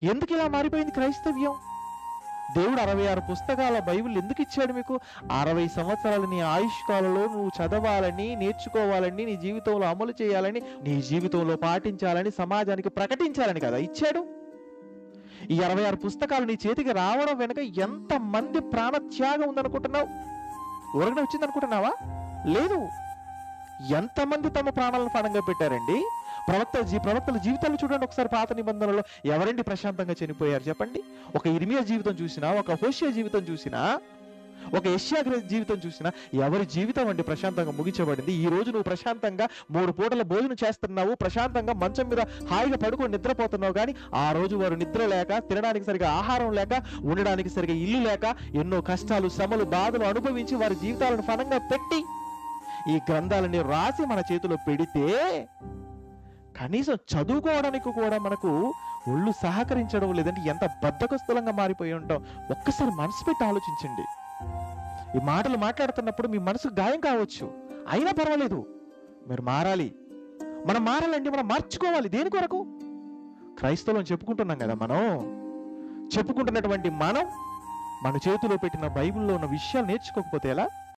ఎందుకు ఇలా మారిపోయింది క్రైస్తవ్యం? దేవుడు 66 పుస్తకాల బైబిల్ ఎందుకు ఇచ్చాడు మీకు? 60 సంవత్సరాలు నీ ఆయుష్ కాలంలో నువ్వు చదవాలని, నేర్చుకోవాలని, నీ జీవితంలో అమలు చేయాలని, నీ జీవితంలో పాటించాలని, సమాజానికి ప్రకటించాలని కదా ఇచ్చాడు. ఈ 66 పుస్తకాలు నీ చేతికి రావడం వెనుక ఎంతమంది ప్రాణత్యాగం ఉందనుకుంటున్నావు? ఊరకనే వచ్చిందనుకుంటున్నావా? లేదు. ఎంతమంది తమ ప్రాణాలను పణంగా పెట్టారండి? ప్రవక్తల జీవితాలు చూడండి ఒకసారి. పాత నిబంధనలో ఎవరండి ప్రశాంతంగా చనిపోయారు చెప్పండి? ఒక ఇర్మియా జీవితం చూసినా, ఒక హోషేయ జీవితం చూసినా, ఒక యెషయా జీవితం చూసినా ఎవరి జీవితం అండి ప్రశాంతంగా ముగించబడింది? ఈ రోజు నువ్వు ప్రశాంతంగా 3 పూటల భోజనం చేస్తున్నావు, ప్రశాంతంగా మంచం మీద హాయిగా పడుకొని నిద్రపోతున్నావు. కానీ ఆ రోజు వారు నిద్ర లేక, తినడానికి సరిగా ఆహారం లేక, ఉండడానికి సరిగా ఇల్లు లేక, ఎన్నో కష్టాలు, శ్రమలు, బాధలు అనుభవించి వారి జీవితాలను ఫలంగా పెట్టి ఈ గ్రంథాలని రాసి మన చేతిలో పెడితే కనీసం చదువుకోవడానికి కూడా మనకు ఒళ్ళు సహకరించడం లేదంటే ఎంత బద్ధకస్తులంగా మారిపోయి ఉంటాం. ఒక్కసారి మనసు పెట్టి ఆలోచించండి. ఈ మాటలు మాట్లాడుతున్నప్పుడు మీ మనసు గాయం కావచ్చు, అయినా పర్వాలేదు, మీరు మారాలి. మనం మారాలంటే మనం మార్చుకోవాలి. దేని కొరకు? క్రైస్తవులను చెప్పుకుంటున్నాం కదా. మనం చెప్పుకుంటున్నటువంటి మనం మన చేతిలో పెట్టిన బైబిల్లో ఉన్న విషయాలు నేర్చుకోకపోతే ఎలా?